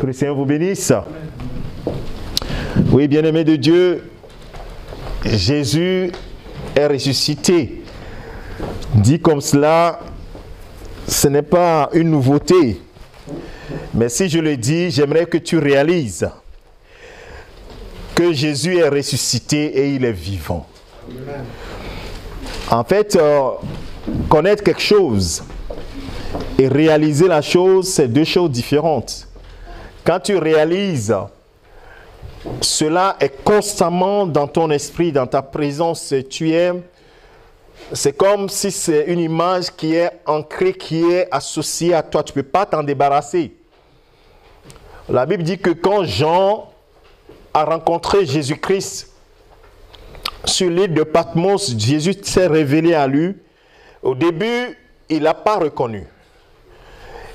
Que le Seigneur vous bénisse. Oui, bien-aimés de Dieu, Jésus est ressuscité. Dit comme cela, ce n'est pas une nouveauté. Mais si je le dis, j'aimerais que tu réalises que Jésus est ressuscité et il est vivant. En fait, connaître quelque chose et réaliser la chose, c'est deux choses différentes. Quand tu réalises, cela est constamment dans ton esprit, dans ta présence. C'est comme si c'est une image qui est ancrée, qui est associée à toi. Tu ne peux pas t'en débarrasser. La Bible dit que quand Jean a rencontré Jésus-Christ sur l'île de Patmos, Jésus s'est révélé à lui. Au début, il n'a pas reconnu.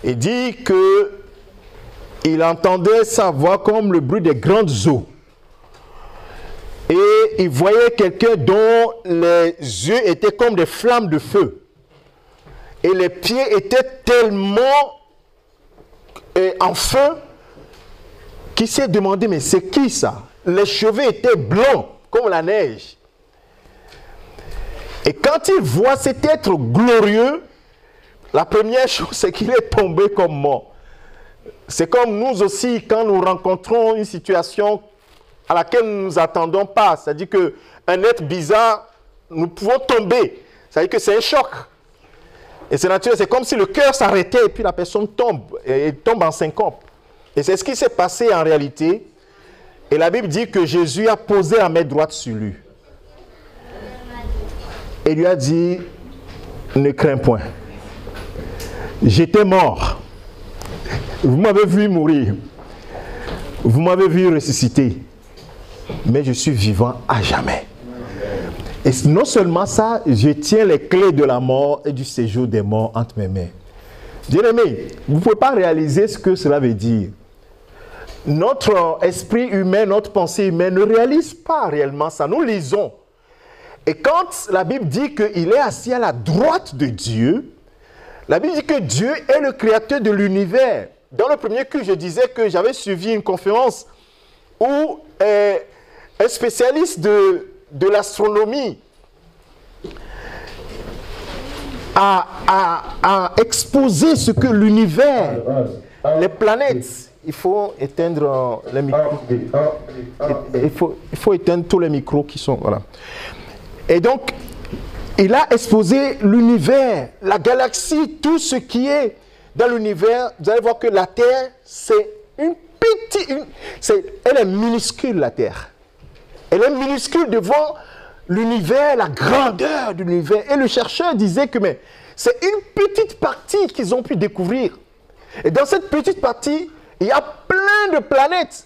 Il dit que il entendait sa voix comme le bruit des grandes eaux. Et il voyait quelqu'un dont les yeux étaient comme des flammes de feu. Et les pieds étaient tellement en feu qu'il s'est demandé, mais c'est qui ça? Les cheveux étaient blancs comme la neige. Et quand il voit cet être glorieux, la première chose, c'est qu'il est tombé comme mort. C'est comme nous aussi, quand nous rencontrons une situation à laquelle nous ne nous attendons pas, c'est-à-dire qu'un être bizarre, nous pouvons tomber. C'est-à-dire que c'est un choc. Et c'est naturel, c'est comme si le cœur s'arrêtait et puis la personne tombe, et tombe en syncope. Et c'est ce qui s'est passé en réalité. Et la Bible dit que Jésus a posé la main droite sur lui. Et lui a dit, ne crains point. J'étais mort. Vous m'avez vu mourir. Vous m'avez vu ressusciter. Mais je suis vivant à jamais. Et non seulement ça, je tiens les clés de la mort et du séjour des morts entre mes mains. Bien-aimés, vous ne pouvez pas réaliser ce que cela veut dire. Notre esprit humain, notre pensée humaine ne réalise pas réellement ça. Nous lisons. Et quand la Bible dit qu'il est assis à la droite de Dieu, la Bible dit que Dieu est le créateur de l'univers. Dans le premier culte, je disais que j'avais suivi une conférence où un spécialiste de l'astronomie a exposé ce que l'univers, les planètes, il faut éteindre les micros. Il faut éteindre tous les micros qui sont, voilà. Et donc, il a exposé l'univers, la galaxie, tout ce qui est dans l'univers. Vous allez voir que la Terre, c'est une petite... elle est minuscule, la Terre. Elle est minuscule devant l'univers, la grandeur de l'univers. Et le chercheur disait que c'est une petite partie qu'ils ont pu découvrir. Et dans cette petite partie, il y a plein de planètes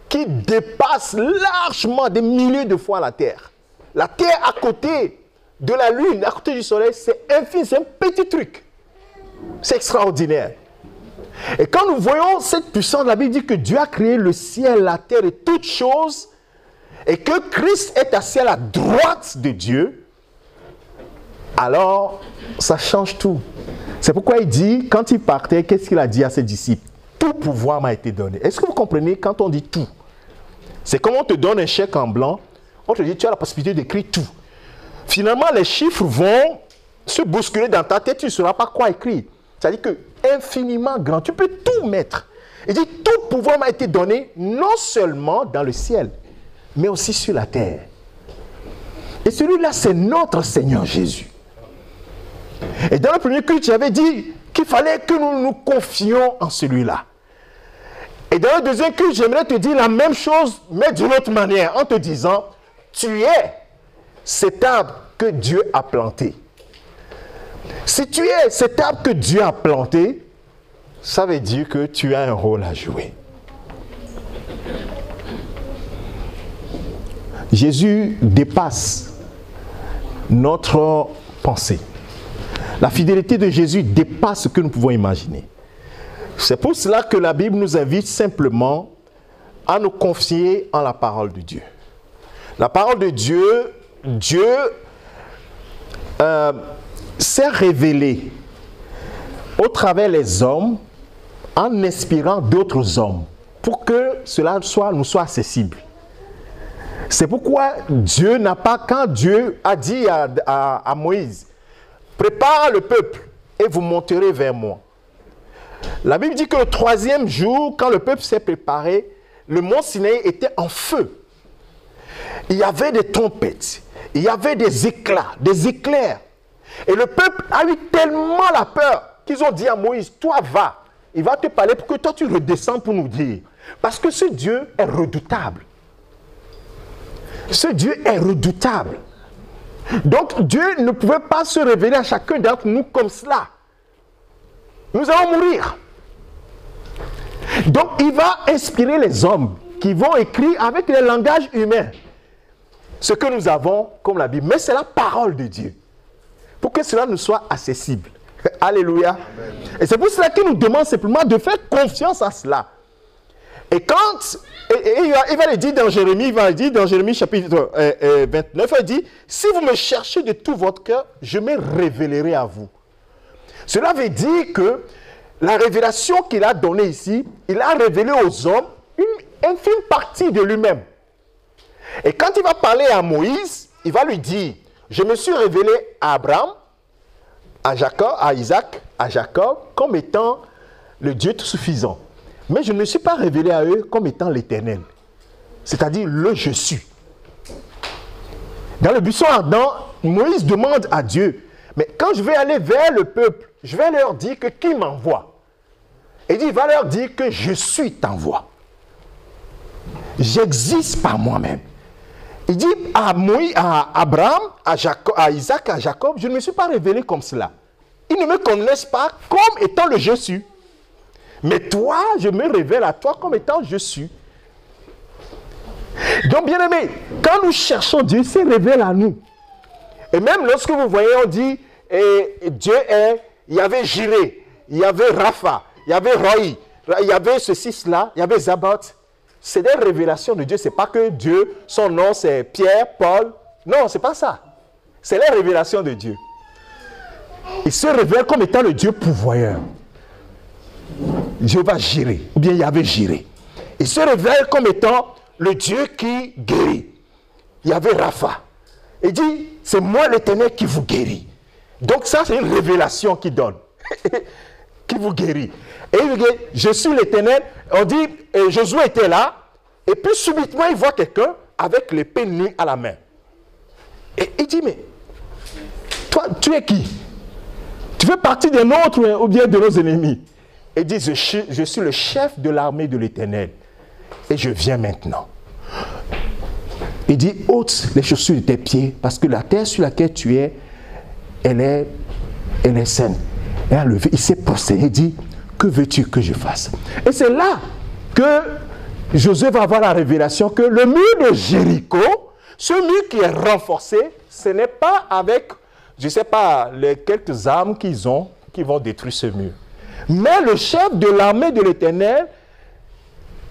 qui dépassent largement des milliers de fois la Terre. La Terre à côté de la Lune, à côté du Soleil, c'est infime, c'est un petit truc. C'est extraordinaire. Et quand nous voyons cette puissance, la Bible dit que Dieu a créé le ciel, la terre et toutes choses, et que Christ est assis à la droite de Dieu, alors ça change tout. C'est pourquoi il dit, quand il partait, qu'est-ce qu'il a dit à ses disciples? Tout pouvoir m'a été donné. Est-ce que vous comprenez quand on dit tout? C'est comme on te donne un chèque en blanc, on te dit tu as la possibilité d'écrire tout. Finalement, les chiffres vont se bousculer dans ta tête, tu ne sauras pas quoi écrire. C'est-à-dire que infiniment grand, tu peux tout mettre. Il dit, tout pouvoir m'a été donné, non seulement dans le ciel, mais aussi sur la terre. Et celui-là, c'est notre Seigneur Jésus. Et dans le premier culte, j'avais dit qu'il fallait que nous nous confions en celui-là. Et dans le deuxième culte, j'aimerais te dire la même chose, mais d'une autre manière, en te disant, tu es cet arbre que Dieu a planté. Si tu es cet arbre que Dieu a planté, ça veut dire que tu as un rôle à jouer. Jésus dépasse notre pensée. La fidélité de Jésus dépasse ce que nous pouvons imaginer. C'est pour cela que la Bible nous invite simplement à nous confier en la parole de Dieu. La parole de Dieu, Dieu s'est révélé au travers des hommes en inspirant d'autres hommes pour que cela nous soit accessible. C'est pourquoi Dieu n'a pas, quand Dieu a dit à Moïse, prépare le peuple et vous monterez vers moi. La Bible dit que le 3e jour, quand le peuple s'est préparé, le mont Sinaï était en feu. Il y avait des trompettes, il y avait des éclats, des éclairs. Et le peuple a eu tellement la peur qu'ils ont dit à Moïse, toi va, il va te parler pour que toi tu redescends pour nous dire. Parce que ce Dieu est redoutable. Ce Dieu est redoutable. Donc Dieu ne pouvait pas se révéler à chacun d'entre nous comme cela. Nous allons mourir. Donc il va inspirer les hommes qui vont écrire avec le langage humain ce que nous avons comme la Bible. Mais c'est la parole de Dieu. Pour que cela nous soit accessible. Alléluia. Amen. Et c'est pour cela qu'il nous demande simplement de faire confiance à cela. Et quand, il va le dire dans Jérémie, chapitre 29, il dit, si vous me cherchez de tout votre cœur, je me révélerai à vous. Cela veut dire que la révélation qu'il a donnée ici, il a révélé aux hommes une infime partie de lui-même. Et quand il va parler à Moïse, il va lui dire, je me suis révélé à Abraham, à Jacob, à Isaac, à Jacob, comme étant le Dieu tout suffisant. Mais je ne me suis pas révélé à eux comme étant l'Éternel. C'est-à-dire le je suis. Dans le buisson ardent, Moïse demande à Dieu, mais quand je vais aller vers le peuple, je vais leur dire que qui m'envoie? Et il va leur dire que je suis t'envoie. J'existe par moi-même. Il dit à Moïse, à Abraham, à Jacob, à Isaac, à Jacob, je ne me suis pas révélé comme cela. Ils ne me connaissent pas comme étant le je suis. Mais toi, je me révèle à toi comme étant je suis. Donc, bien aimé, quand nous cherchons Dieu, il se révèle à nous. Et même lorsque vous voyez, on dit, Dieu est, il y avait Jiré, il y avait Rapha, il y avait Roï, il y avait ceci, cela, il y avait Zabat. C'est des révélations de Dieu. Ce n'est pas que Dieu, son nom c'est Pierre, Paul. Non, ce n'est pas ça. C'est les révélations de Dieu. Il se révèle comme étant le Dieu pourvoyeur. Jéhovah Jiré, ou bien Yahvé Jiré. Il se révèle comme étant le Dieu qui guérit. Yahvé Rapha. Il dit, c'est moi l'Éternel qui vous guérit. Donc ça, c'est une révélation qu'il donne. Qui vous guérit. Et il dit, je suis l'Éternel. On dit, Josué était là. Et puis subitement, il voit quelqu'un avec l'épée nue à la main. Et il dit, mais toi, tu es qui? Tu fais partie des nôtres ou bien de nos ennemis? Et il dit, je suis le chef de l'armée de l'Éternel. Et je viens maintenant. Il dit, ôte les chaussures de tes pieds, parce que la terre sur laquelle tu es, elle est saine. Et à lever, il s'est prosterné, il dit, que veux-tu que je fasse? Et c'est là que Josué va avoir la révélation que le mur de Jéricho, ce mur qui est renforcé, ce n'est pas avec, je ne sais pas, les quelques armes qu'ils ont qui vont détruire ce mur. Mais le chef de l'armée de l'Éternel,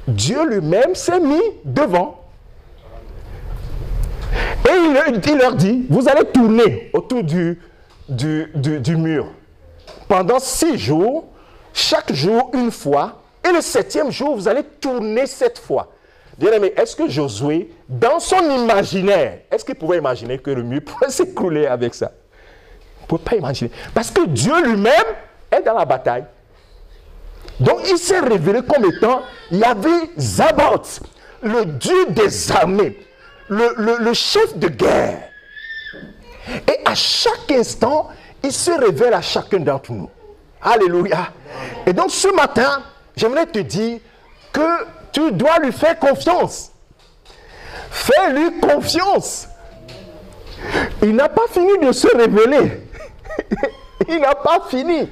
Dieu lui-même s'est mis devant. Et il leur dit, vous allez tourner autour du mur pendant 6 jours, chaque jour une fois, et le 7e jour, vous allez tourner 7 fois. Bien aimé, est-ce que Josué, dans son imaginaire, est-ce qu'il pouvait imaginer que le mur pourrait s'écrouler avec ça? Il ne pouvait pas imaginer. Parce que Dieu lui-même est dans la bataille. Donc il s'est révélé comme étant Yahvé Zabaoth, le Dieu des armées, le chef de guerre. Et à chaque instant, il se révèle à chacun d'entre nous. Alléluia. Et donc ce matin, j'aimerais te dire que tu dois lui faire confiance. Fais-lui confiance. Il n'a pas fini de se révéler. Il n'a pas fini.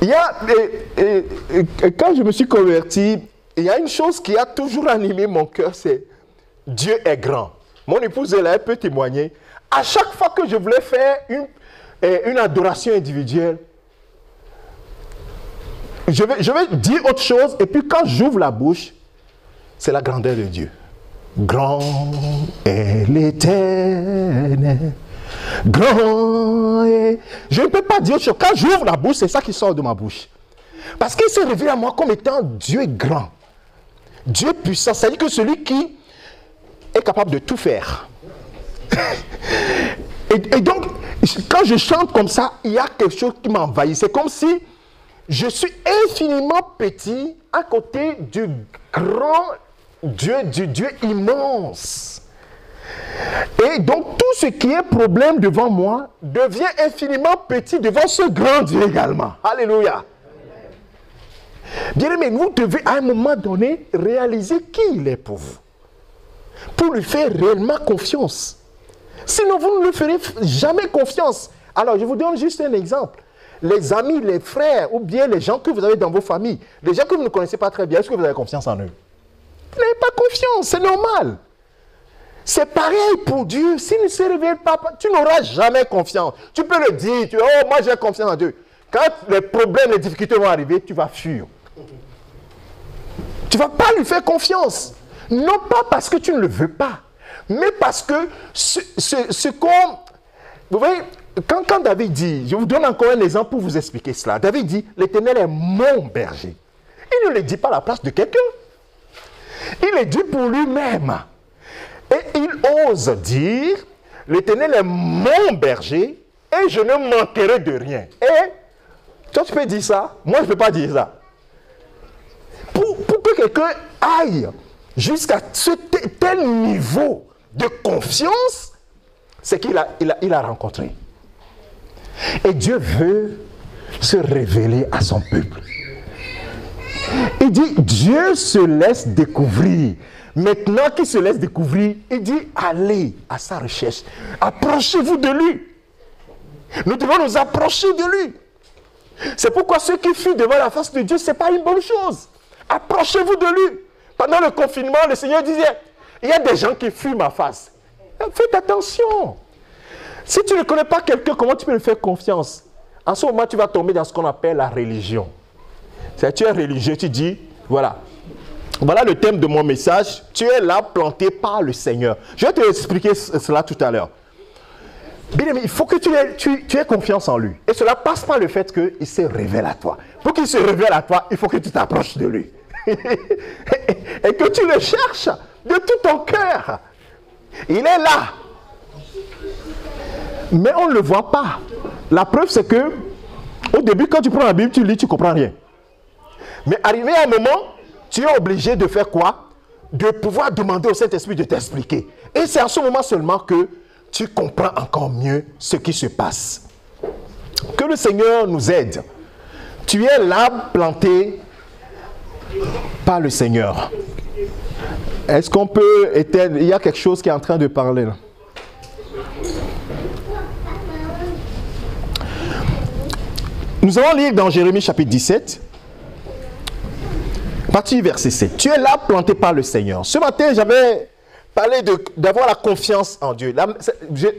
Il y a, quand je me suis converti, il y a une chose qui a toujours animé mon cœur, c'est Dieu est grand. Mon épouse est là, elle peut témoigner. À chaque fois que je voulais faire une adoration individuelle, je vais dire autre chose, et puis quand j'ouvre la bouche, c'est la grandeur de Dieu. Grand est l'Éternel, Grand est... Je ne peux pas dire autre chose. Quand j'ouvre la bouche, c'est ça qui sort de ma bouche. Parce qu'il se révèle à moi comme étant Dieu grand. Dieu puissant. C'est-à-dire que celui qui est capable de tout faire. Et donc, quand je chante comme ça, il y a quelque chose qui m'envahit. C'est comme si je suis infiniment petit à côté du grand Dieu, du Dieu immense. Et donc, tout ce qui est problème devant moi devient infiniment petit devant ce grand Dieu également. Alléluia. Bien aimé, vous devez à un moment donné réaliser qui il est pour vous. Pour lui faire réellement confiance. Sinon, vous ne lui ferez jamais confiance. Alors, je vous donne juste un exemple. Les amis, les frères, ou bien les gens que vous avez dans vos familles, les gens que vous ne connaissez pas très bien, est-ce que vous avez confiance en eux? Vous n'avez pas confiance, c'est normal. C'est pareil pour Dieu. S'il ne se révèle pas, tu n'auras jamais confiance. Tu peux le dire, oh, moi j'ai confiance en Dieu. Quand les problèmes, les difficultés vont arriver, tu vas fuir. Tu ne vas pas lui faire confiance. Non pas parce que tu ne le veux pas, mais parce que ce qu'on... Vous voyez, quand David dit, je vous donne encore un exemple pour vous expliquer cela. David dit, l'Éternel est mon berger. Il ne le dit pas à la place de quelqu'un. Il le dit pour lui-même. Et il ose dire, l'Éternel est mon berger et je ne manquerai de rien. Et toi, tu peux dire ça, moi je ne peux pas dire ça. Pour que quelqu'un aille jusqu'à ce tel niveau de confiance, c'est qu'il a rencontré. Et Dieu veut se révéler à son peuple. Il dit, Dieu se laisse découvrir. Maintenant qu'il se laisse découvrir, il dit, allez à sa recherche. Approchez-vous de lui. Nous devons nous approcher de lui. C'est pourquoi ceux qui fuient devant la face de Dieu, ce n'est pas une bonne chose. Approchez-vous de lui. Pendant le confinement, le Seigneur disait, il y a des gens qui fuient ma face. Faites attention. Si tu ne connais pas quelqu'un, comment tu peux lui faire confiance? En ce moment, tu vas tomber dans ce qu'on appelle la religion. C'est-à-dire, tu es religieux, tu dis, voilà. Voilà le thème de mon message. Tu es là planté par le Seigneur. Je vais te expliquer cela tout à l'heure. Bien aimé, il faut que tu aies confiance en lui. Et cela passe par le fait qu'il se révèle à toi. Pour qu'il se révèle à toi, il faut que tu t'approches de lui. Et que tu le cherches de tout ton cœur. Il est là. Mais on ne le voit pas. La preuve, c'est que au début, quand tu prends la Bible, tu lis, tu ne comprends rien. Mais arrivé à un moment, tu es obligé de faire quoi? De pouvoir demander au Saint-Esprit de t'expliquer. Et c'est à ce moment seulement que tu comprends encore mieux ce qui se passe. Que le Seigneur nous aide. Tu es là planté par le Seigneur. Est-ce qu'on peut éteindre? Il y a quelque chose qui est en train de parler là. Nous allons lire dans Jérémie chapitre 17, partie verset 7. Tu es là planté par le Seigneur. Ce matin, j'avais parlé d'avoir la confiance en Dieu.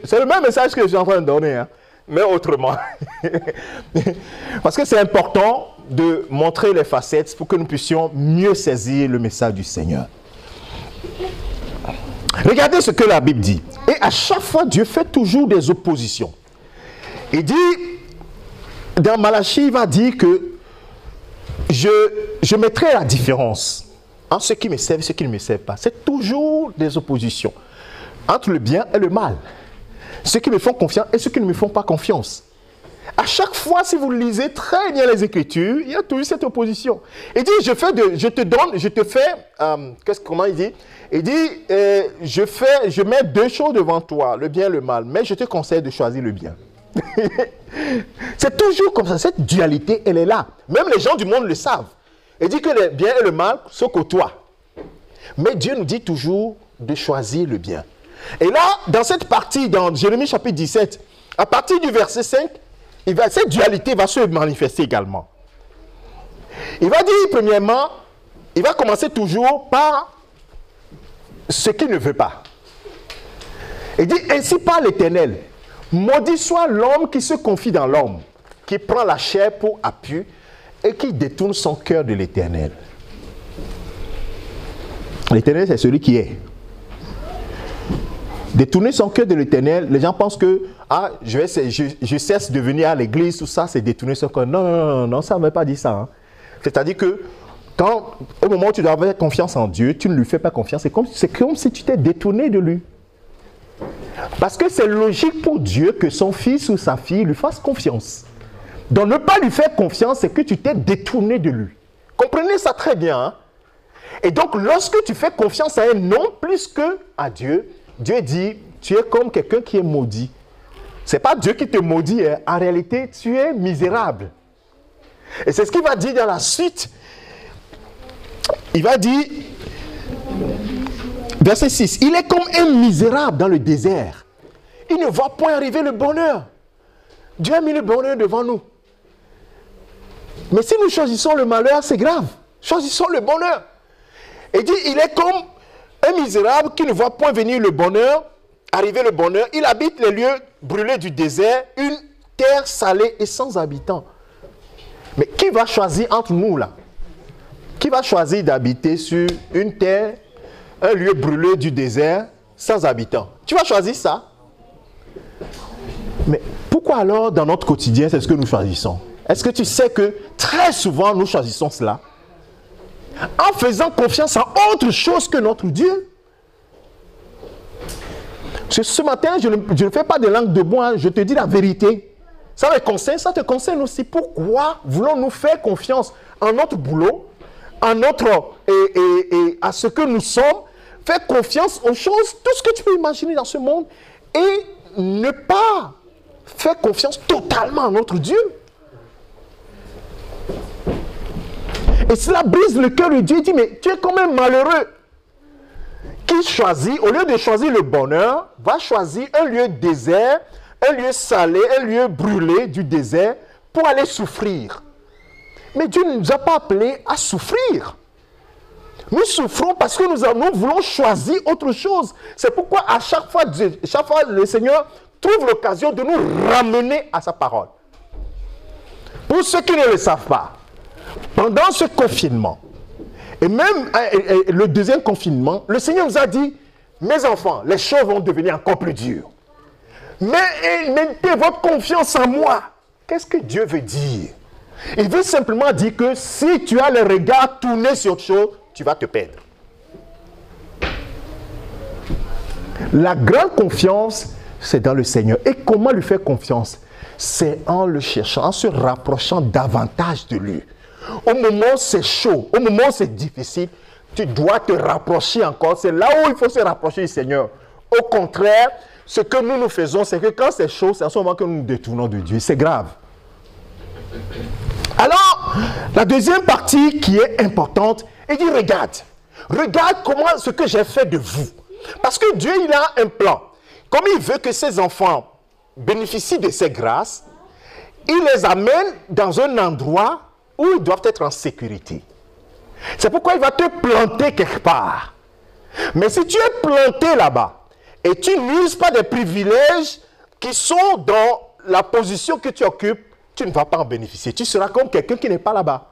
C'est le même message que je suis en train de donner, hein, mais autrement. Parce que c'est important de montrer les facettes pour que nous puissions mieux saisir le message du Seigneur. Regardez ce que la Bible dit. Et à chaque fois, Dieu fait toujours des oppositions. Il dit... Dans Malachie, il va dire que je mettrai la différence entre ceux qui me servent et ceux qui ne me servent pas. C'est toujours des oppositions entre le bien et le mal. Ceux qui me font confiance et ceux qui ne me font pas confiance. À chaque fois, si vous lisez très bien les Écritures, il y a toujours cette opposition. Il dit, comment il dit? Il dit, je mets deux choses devant toi, le bien et le mal, mais je te conseille de choisir le bien. C'est toujours comme ça, cette dualité, elle est là. Même les gens du monde le savent. Il dit que le bien et le mal se côtoient. Mais Dieu nous dit toujours de choisir le bien. Et là, dans cette partie, dans Jérémie chapitre 17, à partir du verset 5, cette dualité va se manifester également. Il va dire, premièrement, il va commencer toujours par ce qu'il ne veut pas. Il dit, ainsi parle l'Éternel. Maudit soit l'homme qui se confie dans l'homme, qui prend la chair pour appui et qui détourne son cœur de l'Éternel. L'Éternel, c'est celui qui est. Détourner son cœur de l'Éternel, les gens pensent que ah, je cesse de venir à l'église, tout ça, c'est détourner son cœur. Non, non, non, non, ça ne veut pas dire ça. Hein. C'est-à-dire que au moment où tu dois avoir confiance en Dieu, tu ne lui fais pas confiance. C'est comme si tu t'es détourné de lui. Parce que c'est logique pour Dieu que son fils ou sa fille lui fasse confiance. Donc ne pas lui faire confiance, c'est que tu t'es détourné de lui. Comprenez ça très bien. Hein? Et donc lorsque tu fais confiance à un homme plus qu'à Dieu, Dieu dit, tu es comme quelqu'un qui est maudit. Ce n'est pas Dieu qui te maudit, hein. En réalité, tu es misérable. Et c'est ce qu'il va dire dans la suite. Il va dire, verset 6, il est comme un misérable dans le désert. Il ne voit point arriver le bonheur. Dieu a mis le bonheur devant nous. Mais si nous choisissons le malheur, c'est grave. Choisissons le bonheur. Il dit, il est comme un misérable qui ne voit point venir le bonheur, arriver le bonheur. Il habite les lieux brûlés du désert, une terre salée et sans habitants. Mais qui va choisir entre nous là? Qui va choisir d'habiter sur une terre, un lieu brûlé du désert, sans habitants? Tu vas choisir ça? Mais pourquoi alors dans notre quotidien, c'est ce que nous choisissons? Est-ce que tu sais que très souvent nous choisissons cela en faisant confiance à autre chose que notre Dieu? Ce matin, je ne fais pas de langue de bois, je te dis la vérité. Ça me concerne, ça te concerne aussi. Pourquoi voulons-nous faire confiance en notre boulot, à ce que nous sommes, faire confiance aux choses, tout ce que tu peux imaginer dans ce monde, et ne pas faire confiance totalement à notre Dieu? Et cela brise le cœur de Dieu. Il dit, mais tu es quand même malheureux. Qui choisit, au lieu de choisir le bonheur, va choisir un lieu désert, un lieu salé, un lieu brûlé du désert pour aller souffrir. Mais Dieu ne nous a pas appelés à souffrir. Nous souffrons parce que nous voulons choisir autre chose. C'est pourquoi à chaque fois, le Seigneur trouve l'occasion de nous ramener à sa parole. Pour ceux qui ne le savent pas, pendant ce confinement, et même le deuxième confinement, le Seigneur nous a dit, mes enfants, les choses vont devenir encore plus dures. Mais mettez votre confiance en moi. Qu'est-ce que Dieu veut dire? Il veut simplement dire que si tu as le regard tourné sur autre chose, tu vas te perdre. La grande confiance, c'est dans le Seigneur. Et comment lui faire confiance? C'est en le cherchant, en se rapprochant davantage de lui. Au moment où c'est chaud, au moment où c'est difficile, tu dois te rapprocher encore. C'est là où il faut se rapprocher du Seigneur. Au contraire, ce que nous faisons, c'est que quand c'est chaud, c'est à ce moment que nous nous détournons de Dieu. C'est grave. Alors, la deuxième partie qui est importante, il dit, regarde comment ce que j'ai fait de vous. Parce que Dieu, il a un plan. Comme il veut que ses enfants bénéficient de ses grâces, il les amène dans un endroit où ils doivent être en sécurité. C'est pourquoi il va te planter quelque part. Mais si tu es planté là-bas et tu n'uses pas des privilèges qui sont dans la position que tu occupes, tu ne vas pas en bénéficier. Tu seras comme quelqu'un qui n'est pas là-bas.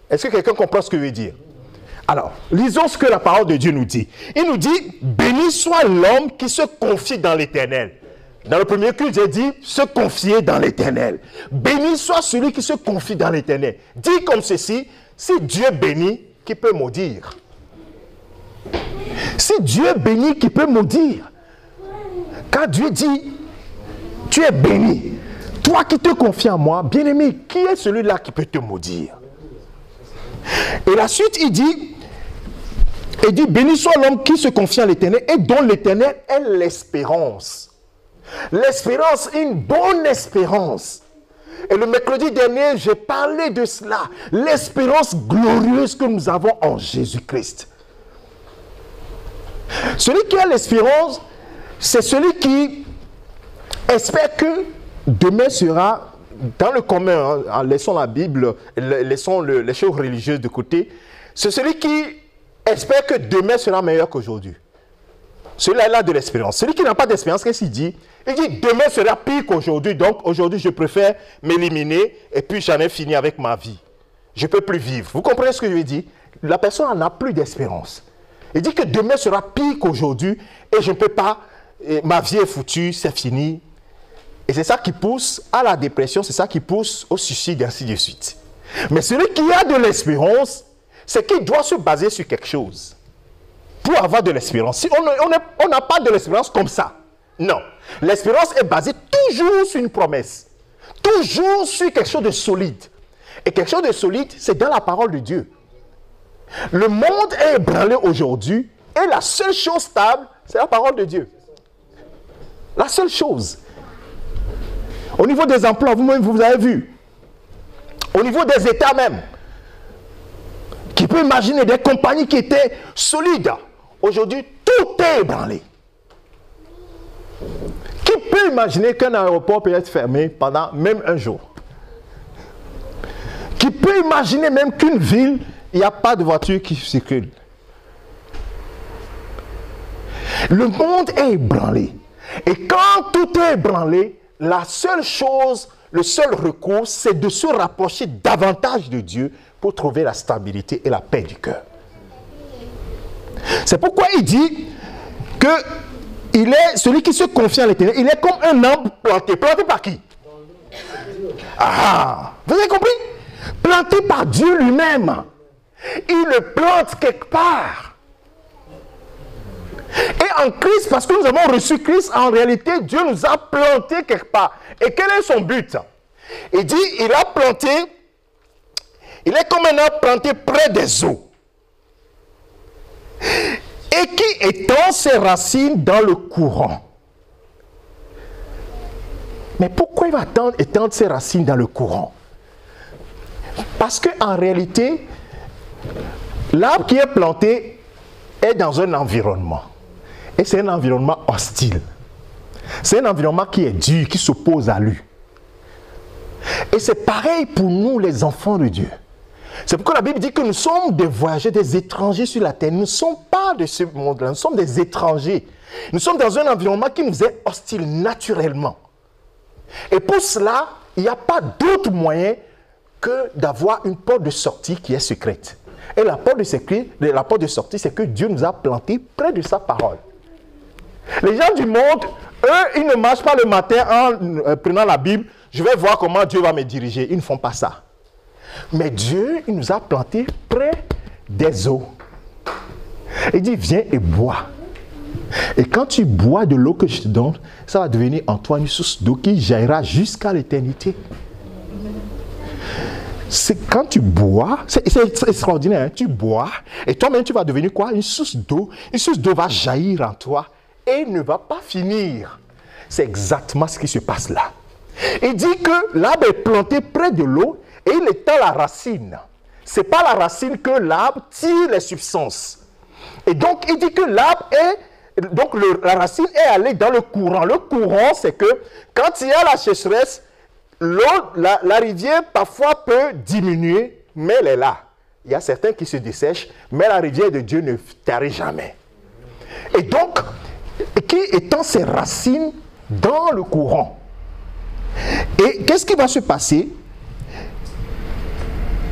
Est-ce que quelqu'un comprend ce que je veux dire? Alors, lisons ce que la parole de Dieu nous dit. Il nous dit, béni soit l'homme qui se confie dans l'Éternel. Dans le premier culte, j'ai dit, se confier dans l'Éternel. Béni soit celui qui se confie dans l'Éternel. Dit comme ceci, si Dieu bénit, qui peut maudire? Si Dieu bénit, qui peut maudire? Quand Dieu dit, tu es béni, toi qui te confies en moi, bien-aimé, qui est celui-là qui peut te maudire? Et la suite, il dit, béni soit l'homme qui se confie à l'Éternel et dont l'Éternel est l'espérance. L'espérance, une bonne espérance. Et le mercredi dernier, j'ai parlé de cela. L'espérance glorieuse que nous avons en Jésus-Christ. Celui qui a l'espérance, c'est celui qui espère que demain sera, dans le commun, en laissant la Bible, laissons les choses religieuses de côté, c'est celui qui espère que demain sera meilleur qu'aujourd'hui. Celui-là, il a de l'espérance. Celui qui n'a pas d'espérance, qu'est-ce qu'il dit? Il dit, demain sera pire qu'aujourd'hui, donc aujourd'hui, je préfère m'éliminer et puis j'en ai fini avec ma vie. Je ne peux plus vivre. Vous comprenez ce que je veux dire? La personne n'a plus d'espérance. Il dit que demain sera pire qu'aujourd'hui et je ne peux pas ma vie est foutue, c'est fini. Et c'est ça qui pousse à la dépression, c'est ça qui pousse au suicide, et ainsi de suite. Mais celui qui a de l'espérance, c'est qu'il doit se baser sur quelque chose pour avoir de l'espérance. Si on n'a pas de l'espérance comme ça, non. L'espérance est basée toujours sur une promesse, toujours sur quelque chose de solide. Et quelque chose de solide, c'est dans la parole de Dieu. Le monde est ébranlé aujourd'hui et la seule chose stable, c'est la parole de Dieu. La seule chose. Au niveau des emplois, vous-même, vous avez vu. Au niveau des États même. Qui peut imaginer des compagnies qui étaient solides. Aujourd'hui, tout est ébranlé. Qui peut imaginer qu'un aéroport peut être fermé pendant même un jour? Qui peut imaginer même qu'une ville, il n'y a pas de voiture qui circule? Le monde est ébranlé. Et quand tout est ébranlé, la seule chose, le seul recours, c'est de se rapprocher davantage de Dieu pour trouver la stabilité et la paix du cœur. C'est pourquoi il dit que il est celui qui se confie à l'Éternel, il est comme un arbre planté. Planté par qui? Ah, vous avez compris? Planté par Dieu lui-même. Il le plante quelque part. Et en Christ, parce que nous avons reçu Christ, en réalité, Dieu nous a planté quelque part. Et quel est son but? Il dit, il a planté, il est comme un arbre planté près des eaux. Et qui étend ses racines dans le courant. Mais pourquoi il va étendre ses racines dans le courant? Parce qu'en réalité, l'arbre qui est planté est dans un environnement. Et c'est un environnement hostile. C'est un environnement qui est dur, qui s'oppose à lui. Et c'est pareil pour nous, les enfants de Dieu. C'est pourquoi la Bible dit que nous sommes des voyageurs, des étrangers sur la terre. Nous ne sommes pas de ce monde-là, nous sommes des étrangers. Nous sommes dans un environnement qui nous est hostile naturellement. Et pour cela, il n'y a pas d'autre moyen que d'avoir une porte de sortie qui est secrète. Et la porte de sortie, c'est que Dieu nous a plantés près de sa parole. Les gens du monde, eux, ils ne marchent pas le matin en prenant la Bible. Je vais voir comment Dieu va me diriger. Ils ne font pas ça. Mais Dieu, il nous a plantés près des eaux. Il dit, viens et bois. Et quand tu bois de l'eau que je te donne, ça va devenir en toi une source d'eau qui jaillira jusqu'à l'éternité. C'est quand tu bois, c'est extraordinaire, hein? Tu bois et toi-même tu vas devenir quoi? Une source d'eau. Une source d'eau va jaillir en toi et ne va pas finir. C'est exactement ce qui se passe là. Il dit que l'arbre est planté près de l'eau et il étend la racine. Ce n'est pas la racine que l'arbre tire les substances. Et donc il dit que l'arbre est, donc la racine est allée dans le courant. Le courant, c'est que quand il y a la sécheresse, l'eau, la rivière parfois peut diminuer, mais elle est là. Il y a certains qui se dessèchent, mais la rivière de Dieu ne tarit jamais. Et donc, qui étend ses racines dans le courant. Et qu'est-ce qui va se passer?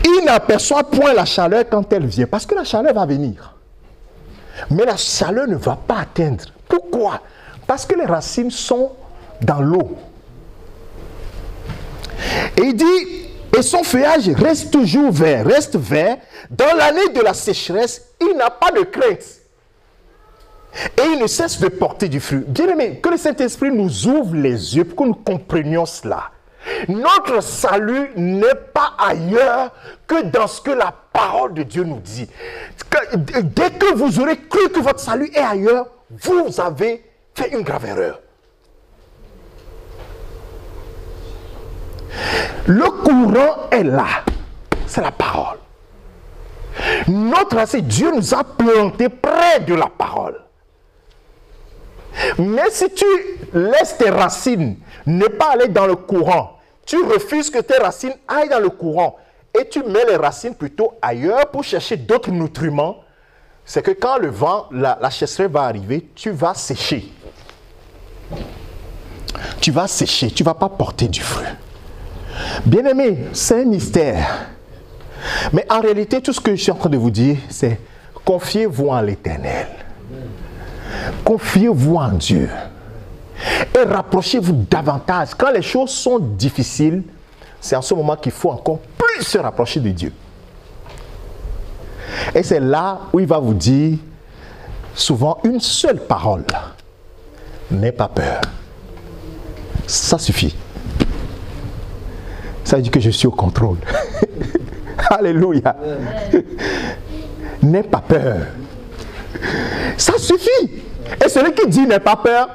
Il n'aperçoit point la chaleur quand elle vient, parce que la chaleur va venir. Mais la chaleur ne va pas atteindre. Pourquoi? Parce que les racines sont dans l'eau. Et il dit, et son feuillage reste toujours vert, reste vert. Dans l'année de la sécheresse, il n'a pas de crainte. Et il ne cesse de porter du fruit. Bien aimé, que le Saint-Esprit nous ouvre les yeux pour que nous comprenions cela. Notre salut n'est pas ailleurs que dans ce que la parole de Dieu nous dit. Dès que vous aurez cru que votre salut est ailleurs, vous avez fait une grave erreur. Le courant est là. C'est la parole. Notre racine, Dieu nous a plantés près de la parole. Mais si tu laisses tes racines ne pas aller dans le courant, tu refuses que tes racines aillent dans le courant et tu mets les racines plutôt ailleurs pour chercher d'autres nutriments, c'est que quand le vent, la sécheresse va arriver, tu vas sécher. Tu vas sécher, tu ne vas pas porter du fruit. Bien-aimés, c'est un mystère. Mais en réalité, tout ce que je suis en train de vous dire, c'est confiez-vous en l'Éternel. Confiez-vous en Dieu. Et rapprochez-vous davantage. Quand les choses sont difficiles, c'est en ce moment qu'il faut encore plus se rapprocher de Dieu. Et c'est là où il va vous dire souvent une seule parole. N'aie pas peur. Ça suffit. Ça veut dire que je suis au contrôle. Alléluia. N'aie pas peur. Ça suffit. Et celui qui dit n'aie pas peur,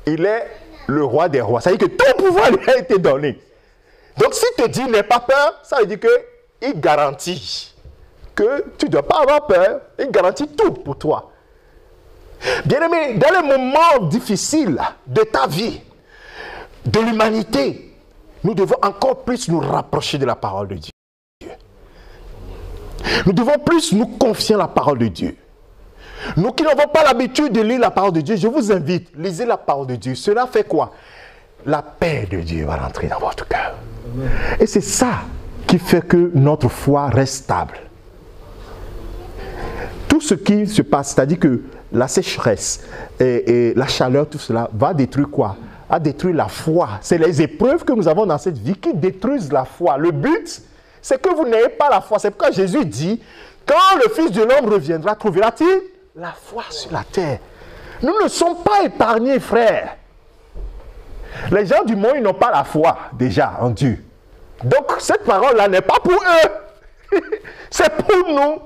il est le roi des rois. Ça veut dire que tout pouvoir lui a été donné. Donc s'il te dit n'aie pas peur, ça veut dire qu'il garantit que tu ne dois pas avoir peur. Il garantit tout pour toi. Bien-aimé, dans les moments difficiles de ta vie, de l'humanité, nous devons encore plus nous rapprocher de la parole de Dieu. Nous devons plus nous confier en la parole de Dieu. Nous qui n'avons pas l'habitude de lire la parole de Dieu, je vous invite, lisez la parole de Dieu. Cela fait quoi? La paix de Dieu va rentrer dans votre cœur. Et c'est ça qui fait que notre foi reste stable. Tout ce qui se passe, c'est-à-dire que la sécheresse et la chaleur, tout cela va détruire quoi? Va détruire la foi. C'est les épreuves que nous avons dans cette vie qui détruisent la foi. Le but, c'est que vous n'ayez pas la foi. C'est pourquoi Jésus dit, quand le Fils de l'homme reviendra, trouvera-t-il la foi sur la terre? Nous ne sommes pas épargnés, frères. Les gens du monde, ils n'ont pas la foi déjà en Dieu. Donc, cette parole-là n'est pas pour eux. C'est pour nous.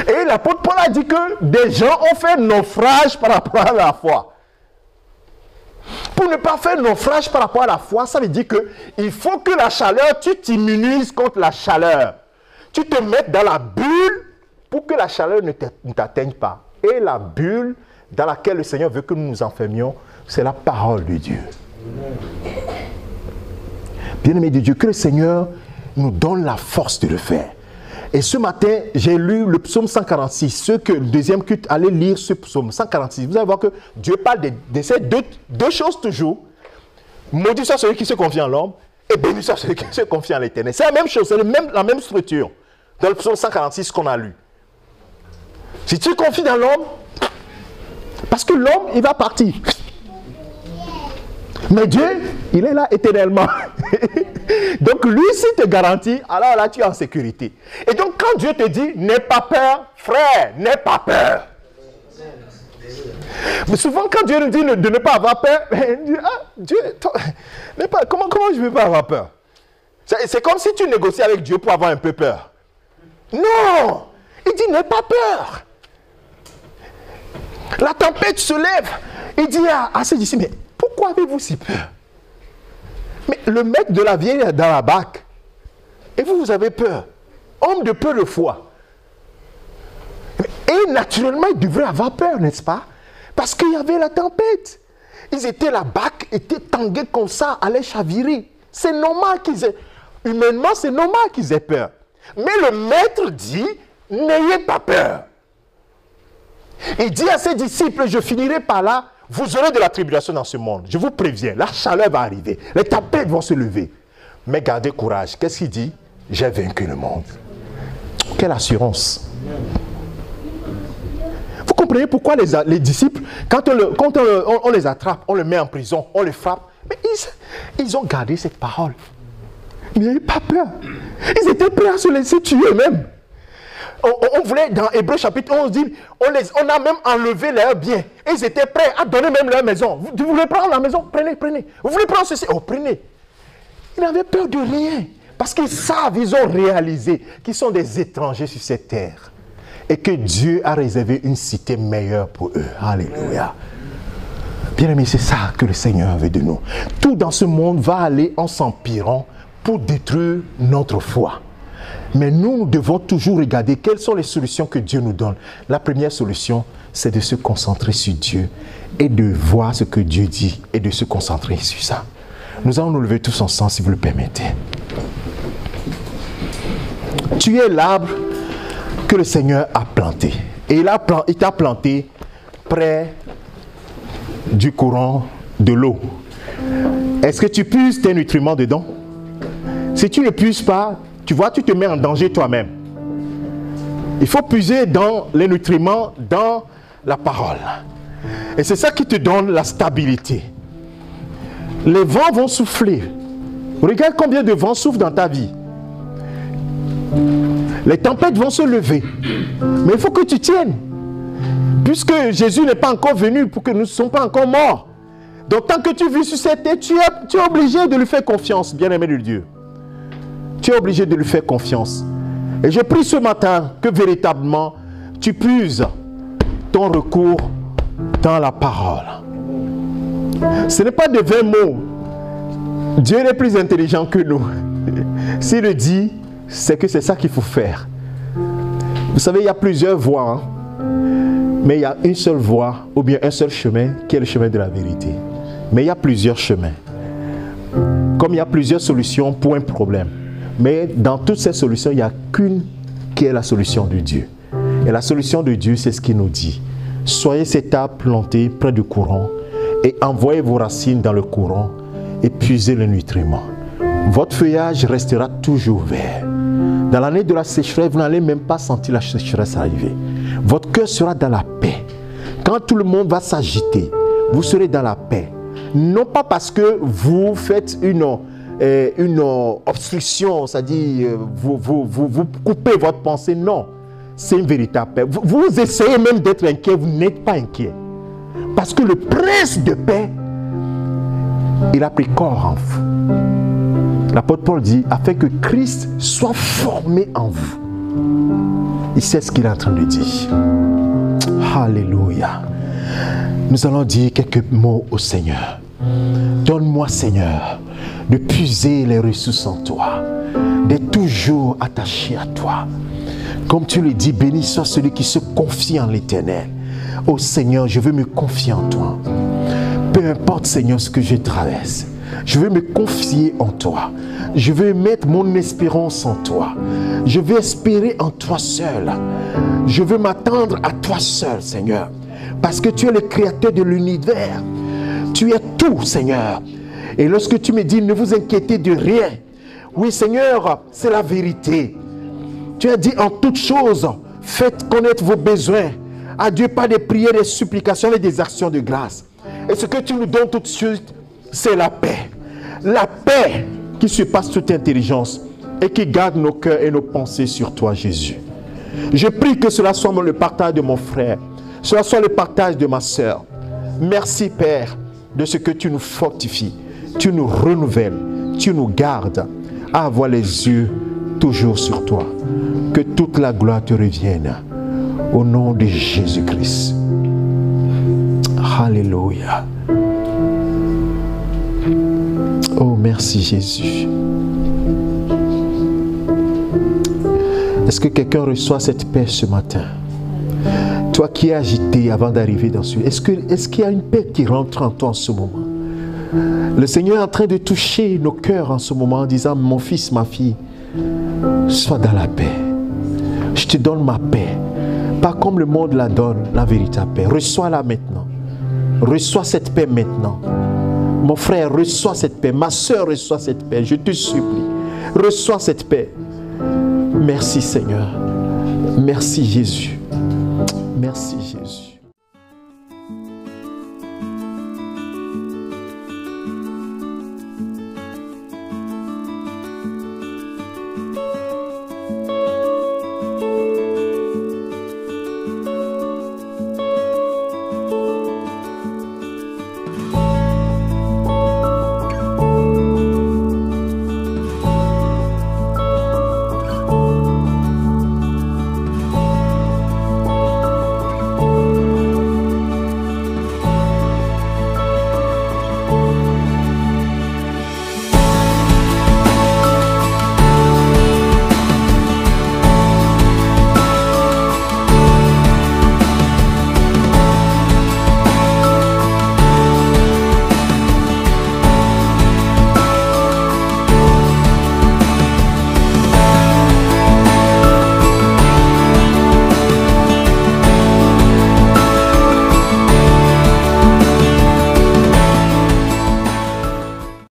Et l'apôtre Paul a dit que des gens ont fait naufrage par rapport à la foi. Pour ne pas faire naufrage par rapport à la foi, ça veut dire qu'il faut que la chaleur, tu t'immunises contre la chaleur. Tu te mettes dans la bulle pour que la chaleur ne t'atteigne pas. Et la bulle dans laquelle le Seigneur veut que nous nous enfermions, c'est la parole de Dieu. Bien-aimés de Dieu, que le Seigneur nous donne la force de le faire. Et ce matin, j'ai lu le psaume 146. Ceux que le deuxième culte allait lire ce psaume 146. Vous allez voir que Dieu parle de ces deux choses toujours. Maudit soit celui qui se confie en l'homme et béni soit celui qui se confie en l'Éternel. C'est la même chose, c'est la même structure dans le psaume 146 qu'on a lu. Si tu confies dans l'homme, parce que l'homme, il va partir. Mais Dieu, il est là éternellement. Donc lui, s'il te garantit, alors là, tu es en sécurité. Et donc, quand Dieu te dit, n'aie pas peur, frère, n'aie pas peur. Mais souvent, quand Dieu nous dit de ne pas avoir peur, dit, ah, Dieu, comment je ne vais pas avoir peur? C'est comme si tu négocies avec Dieu pour avoir un peu peur. Non! Il dit, n'aie pas peur. La tempête se lève. Il dit à ses disciples, mais pourquoi avez-vous si peur? Mais le maître de la vieille est dans la barque. Et vous avez peur. Homme de peu de foi. Et naturellement, ils devraient avoir peur, n'est-ce pas? Parce qu'il y avait la tempête. Ils étaient, la barque était tanguée comme ça, allait chavirer. C'est normal qu'ils aient... Humainement, c'est normal qu'ils aient peur. Mais le maître dit, n'ayez pas peur. Il dit à ses disciples, je finirai par là, vous aurez de la tribulation dans ce monde. Je vous préviens, la chaleur va arriver. Les tempêtes vont se lever. Mais gardez courage. Qu'est-ce qu'il dit? J'ai vaincu le monde. Quelle assurance. Vous comprenez pourquoi les disciples, quand on les attrape, on les met en prison, on les frappe. Mais ils ont gardé cette parole. Ils n'avaient pas peur. Ils étaient prêts à se laisser tuer eux-mêmes. On voulait, dans Hébreux chapitre 11, dire, on a même enlevé leurs biens. Et ils étaient prêts à donner même leur maison. Vous voulez prendre la maison? Prenez. Vous voulez prendre ceci? Oh, prenez. Ils n'avaient peur de rien. Parce qu'ils savent, ils ont réalisé qu'ils sont des étrangers sur cette terre. Et que Dieu a réservé une cité meilleure pour eux. Alléluia. Bien-aimés, c'est ça que le Seigneur veut de nous. Tout dans ce monde va aller en s'empirant pour détruire notre foi. Mais nous devons toujours regarder quelles sont les solutions que Dieu nous donne. La première solution, c'est de se concentrer sur Dieu et de voir ce que Dieu dit et de se concentrer sur ça. Nous allons nous lever tous ensemble si vous le permettez. Tu es l'arbre que le Seigneur a planté. Et il t'a planté près du courant de l'eau. Est-ce que tu puises tes nutriments dedans? Si tu ne puises pas, tu vois, tu te mets en danger toi-même. Il faut puiser dans les nutriments, dans la parole. Et c'est ça qui te donne la stabilité. Les vents vont souffler. Regarde combien de vents soufflent dans ta vie. Les tempêtes vont se lever. Mais il faut que tu tiennes. Puisque Jésus n'est pas encore venu pour que nous ne soyons pas encore morts. Donc tant que tu vis sur cette terre, tu es obligé de lui faire confiance, bien-aimé de Dieu. Tu es obligé de lui faire confiance. Et je prie ce matin que véritablement tu puises ton recours dans la parole. Ce n'est pas de 20 mots. Dieu est plus intelligent que nous. S'il le dit, c'est que c'est ça qu'il faut faire. Vous savez, il y a plusieurs voies. Mais il y a une seule voie, ou bien un seul chemin, qui est le chemin de la vérité. Mais il y a plusieurs chemins. Comme il y a plusieurs solutions pour un problème. Mais dans toutes ces solutions, il n'y a qu'une qui est la solution de Dieu. Et la solution de Dieu, c'est ce qu'il nous dit. Soyez cet arbre planté près du courant et envoyez vos racines dans le courant et puisez le nutriment. Votre feuillage restera toujours vert. Dans l'année de la sécheresse, vous n'allez même pas sentir la sécheresse arriver. Votre cœur sera dans la paix. Quand tout le monde va s'agiter, vous serez dans la paix. Non pas parce que vous faites une obstruction, c'est-à-dire vous coupez votre pensée, non. C'est une véritable paix. Vous essayez même d'être inquiet, vous n'êtes pas inquiet. Parce que le prince de paix, il a pris corps en vous. L'apôtre Paul dit, afin que Christ soit formé en vous. Il sait ce qu'il est en train de dire. Alléluia. Nous allons dire quelques mots au Seigneur. Donne-moi, Seigneur, de puiser les ressources en toi, d'être toujours attaché à toi. Comme tu le dis, béni soit celui qui se confie en l'Éternel. Oh Seigneur, je veux me confier en toi. Peu importe, Seigneur, ce que je traverse, je veux me confier en toi. Je veux mettre mon espérance en toi. Je veux espérer en toi seul. Je veux m'attendre à toi seul, Seigneur. Parce que tu es le créateur de l'univers. Tu es tout, Seigneur. Et lorsque tu me dis, ne vous inquiétez de rien. Oui, Seigneur, c'est la vérité. Tu as dit en toutes choses, faites connaître vos besoins à Dieu par des prières, des supplications et des actions de grâce. Et ce que tu nous donnes tout de suite, c'est la paix. La paix qui surpasse toute intelligence et qui garde nos cœurs et nos pensées sur toi, Jésus. Je prie que cela soit le partage de mon frère, cela soit le partage de ma sœur. Merci, Père, de ce que tu nous fortifies, tu nous renouvelles, tu nous gardes à avoir les yeux toujours sur toi. Que toute la gloire te revienne au nom de Jésus-Christ. Alléluia. Oh, merci Jésus. Est-ce que quelqu'un reçoit cette paix ce matin? Toi qui es agité avant d'arriver dans ce lieu, est-ce qu'il y a une paix qui rentre en toi en ce moment? Le Seigneur est en train de toucher nos cœurs en ce moment en disant, mon fils, ma fille, sois dans la paix. Je te donne ma paix. Pas comme le monde la donne, la véritable paix. Reçois-la maintenant. Reçois cette paix maintenant. Mon frère, reçois cette paix. Ma soeur, reçois cette paix. Je te supplie. Reçois cette paix. Merci Seigneur. Merci Jésus. Merci Jésus.